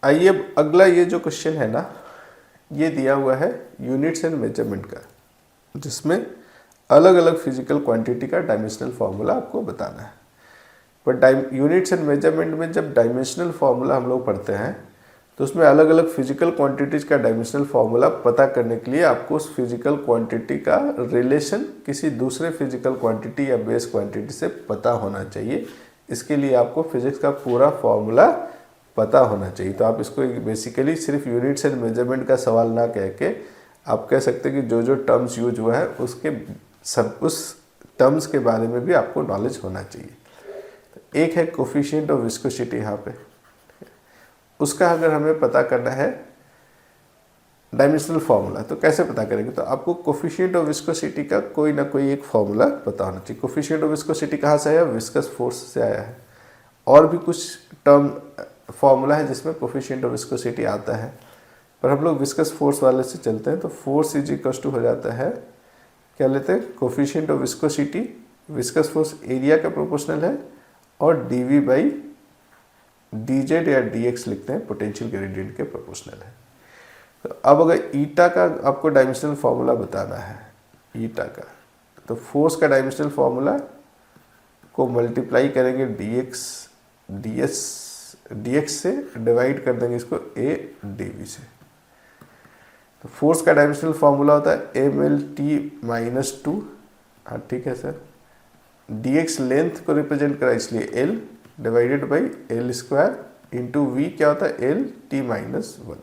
आइए अब अगला ये जो क्वेश्चन है ना, ये दिया हुआ है यूनिट्स एंड मेजरमेंट का, जिसमें अलग अलग फिजिकल क्वांटिटी का डायमेंशनल फार्मूला आपको बताना है। पर यूनिट्स एंड मेजरमेंट में जब डायमेंशनल फार्मूला हम लोग पढ़ते हैं तो उसमें अलग अलग फिजिकल क्वांटिटीज का डायमेंशनल फार्मूला पता करने के लिए आपको उस फिजिकल क्वांटिटी का रिलेशन किसी दूसरे फिजिकल क्वांटिटी या बेस क्वांटिटी से पता होना चाहिए। इसके लिए आपको फिजिक्स का पूरा फार्मूला पता होना चाहिए। तो आप इसको बेसिकली सिर्फ यूनिट्स एंड मेजरमेंट का सवाल ना कह के आप कह सकते हैं कि जो जो टर्म्स यूज हुआ है उसके उस टर्म्स के बारे में भी आपको नॉलेज होना चाहिए। एक है कोफिशिएंट ऑफ विस्कोसिटी, यहाँ पे उसका अगर हमें पता करना है डायमेंशनल फार्मूला तो कैसे पता करेंगे? तो आपको कोफिशिएंट ऑफ विस्कोसिटी का कोई ना कोई एक फार्मूला पता होना चाहिए। कोफिशिएंट ऑफ विस्कोसिटी कहाँ से आया? विस्कस फोर्स से आया है। और भी कुछ टर्म फार्मूला है जिसमें कोफिशिएंट ऑफ विस्कोसिटी आता है, पर हम लोग विस्कस फोर्स वाले से चलते हैं। तो फोर्स इज इक्वल टू हो जाता है, क्या लेते हैं? Coefficient of viscosity, viscous force area का प्रोपोर्शनल है, और dv बाई dz या dx लिखते हैं, पोटेंशियल ग्रेडियंट के प्रोपोर्शनल है। तो अब अगर ईटा का आपको डायमेंशनल फार्मूला बताना है, ईटा का, तो फोर्स का डायमेंशनल फार्मूला को मल्टीप्लाई करेंगे dx से, डिवाइड कर देंगे इसको a dv से। तो फोर्स का डायमेंशनल फार्मूला होता है mlt-2, हाँ ठीक है सर, dx लेंथ को रिप्रेजेंट करा इसलिए l divided by L square into V क्या होता है? lt-1।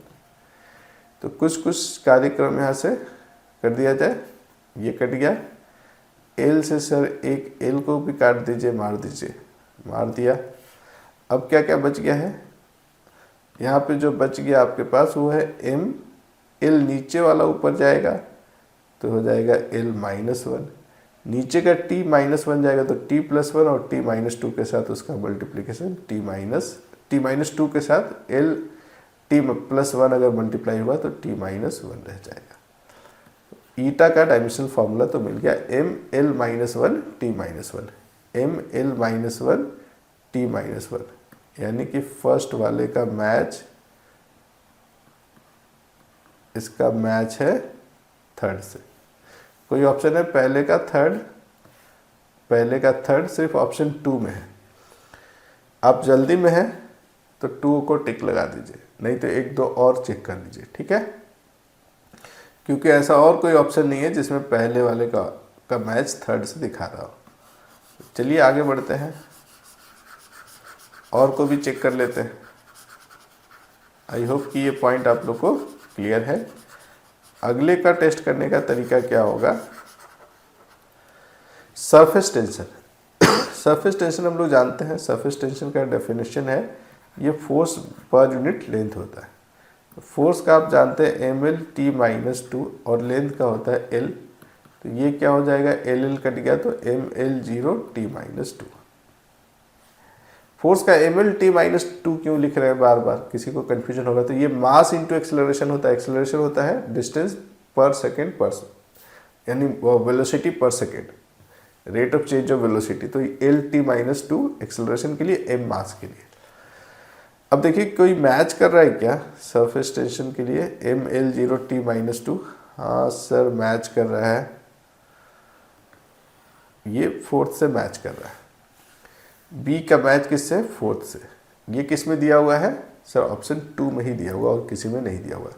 तो कुछ कुछ कार्यक्रम यहाँ से कर दिया जाए, ये कट गया, l से सर एक l को भी काट दीजिए, मार दीजिए, मार दिया। अब क्या क्या बच गया है? यहाँ पे जो बच गया आपके पास वो है m, l नीचे वाला ऊपर जाएगा तो हो जाएगा l-1, नीचे का t-1 जाएगा तो t+1, और t-2 के साथ उसका मल्टीप्लिकेशन t-2 के साथ t+1 अगर मल्टीप्लाई हुआ तो t-1 रह जाएगा। ईटा का डायमेंशनल फार्मूला तो मिल गया ml-1 t-1, ml-1 t-1, यानी कि फर्स्ट वाले का मैच, इसका मैच है थर्ड से। कोई ऑप्शन है पहले का थर्ड? पहले का थर्ड सिर्फ ऑप्शन 2 में है। आप जल्दी में है तो 2 को टिक लगा दीजिए, नहीं तो 1-2 और चेक कर लीजिए, ठीक है? क्योंकि ऐसा और कोई ऑप्शन नहीं है जिसमें पहले वाले का मैच थर्ड से दिखा रहा हो। चलिए आगे बढ़ते हैं, और को भी चेक कर लेते हैं। आई होप कि ये पॉइंट आप लोग को क्लियर है। अगले का टेस्ट करने का तरीका क्या होगा? Surface tension. सरफेस टेंशन हम लोग जानते हैं, सरफेस टेंशन का डेफिनेशन है ये फोर्स पर यूनिट लेंथ होता है। फोर्स का आप जानते हैं ml-t-2 और लेंथ का होता है l, तो ये क्या हो जाएगा? l कट गया तो ml0t-2। फोर्स का ml-t-2 क्यों लिख रहे हैं बार बार? किसी को कंफ्यूजन होगा। तो ये मास इंटू एक्सेलरेशन होता है। एक्सेलरेशन होता है डिस्टेंस पर सेकेंड यानी वेलोसिटी पर second, rate of change of velocity. तो l-t-2 एक्सेलरेशन के लिए, m मास के लिए। अब देखिए कोई मैच कर रहा है क्या सरफेस टेंशन के लिए? ml0t-2, हाँ सर मैच कर रहा है, ये फोर्थ से मैच कर रहा है। बी का मैच किससे? फोर्थ से। ये किस में दिया हुआ है सर? ऑप्शन 2 में ही दिया हुआ, और किसी में नहीं दिया हुआ।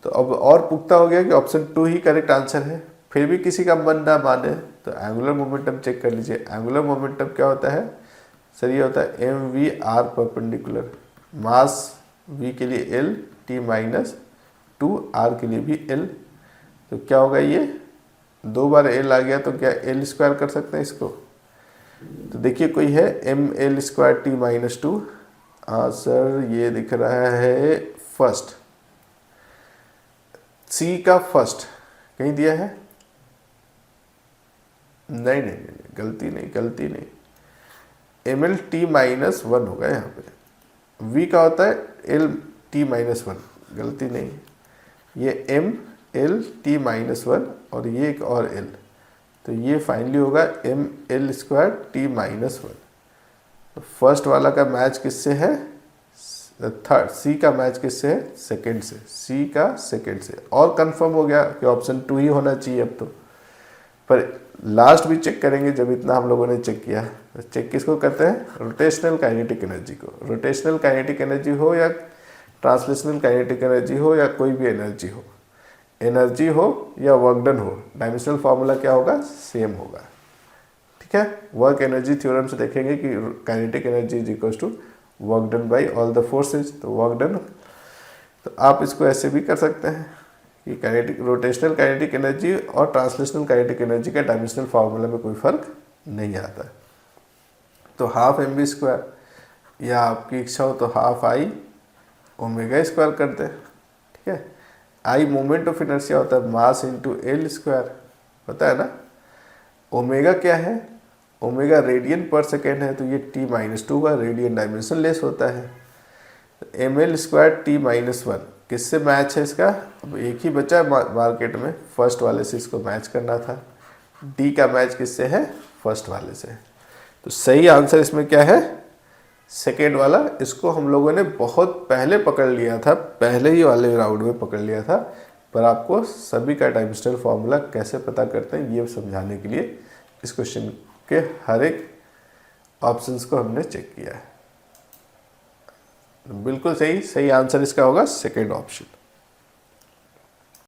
तो अब और पुख्ता हो गया कि ऑप्शन 2 ही करेक्ट आंसर है। फिर भी किसी का मन ना माने तो एंगुलर मोमेंटम चेक कर लीजिए। एंगुलर मोमेंटम क्या होता है सर? ये होता है mv/r परपेंडिकुलर, मास v के लिए l, t-2, r के लिए भी l। तो क्या होगा? ये 2 बार l आ गया तो क्या l स्क्वायर कर सकते हैं इसको? तो देखिए कोई है ml2t-2, हाँ सर ये दिख रहा है फर्स्ट, सी का फर्स्ट कहीं दिया है? नहीं नहीं नहीं, गलती नहीं, ml-1 होगा यहाँ पे। v का होता है l-1, गलती नहीं, ये ml-1 और ये एक और l, तो ये फाइनली होगा ml2t-1। तो फर्स्ट वाला का मैच किससे है? थर्ड, सी का मैच किससे है, सेकेंड से, सी का सेकेंड से। और कंफर्म हो गया कि ऑप्शन 2 ही होना चाहिए अब तो। पर लास्ट भी चेक करेंगे, जब इतना हम लोगों ने चेक किया, तो चेक किसको करते हैं, रोटेशनल काइनेटिक एनर्जी को। रोटेशनल काइनेटिक एनर्जी हो या ट्रांसलेशनल काइनेटिक एनर्जी हो या कोई भी एनर्जी हो या वर्क डन हो, डायमेंशनल फार्मूला क्या होगा, सेम होगा। ठीक है, वर्क एनर्जी थ्योरम से देखेंगे कि kinetic energy is equal to work done by all the forces, तो वर्क डन। तो आप इसको ऐसे भी कर सकते हैं कि काइनेटिक, रोटेशनल काइनेटिक एनर्जी और ट्रांसलेशनल काइनेटिक एनर्जी का डायमेंशनल फार्मूला में कोई फर्क नहीं आता। तो हाफ mv स्क्वायर, या आपकी इच्छा हो तो हाफ आई ओमेगा स्क्वायर कर दें। ठीक है, आई मोमेंट ऑफ इनर्शिया होता है मास इंटू एल स्क्वायर, पता है ना। ओमेगा क्या है, ओमेगा रेडियन पर सेकेंड है, तो ये t-2 का रेडियन डायमेंशन लेस होता है। एम एल स्क्वायर t-1 किससे मैच है इसका, अब एक ही बचा है मार्केट में, फर्स्ट वाले से इसको मैच करना था। डी का मैच किससे है, फर्स्ट वाले से। तो सही आंसर इसमें क्या है, सेकेंड वाला। इसको हम लोगों ने बहुत पहले पकड़ लिया था, पहले ही वाले राउंड में पकड़ लिया था, पर आपको सभी का डायमेंशनल फार्मूला कैसे पता करते हैं ये समझाने के लिए इस क्वेश्चन के हर एक ऑप्शंस को हमने चेक किया है। बिल्कुल सही, सही आंसर इसका होगा सेकेंड ऑप्शन।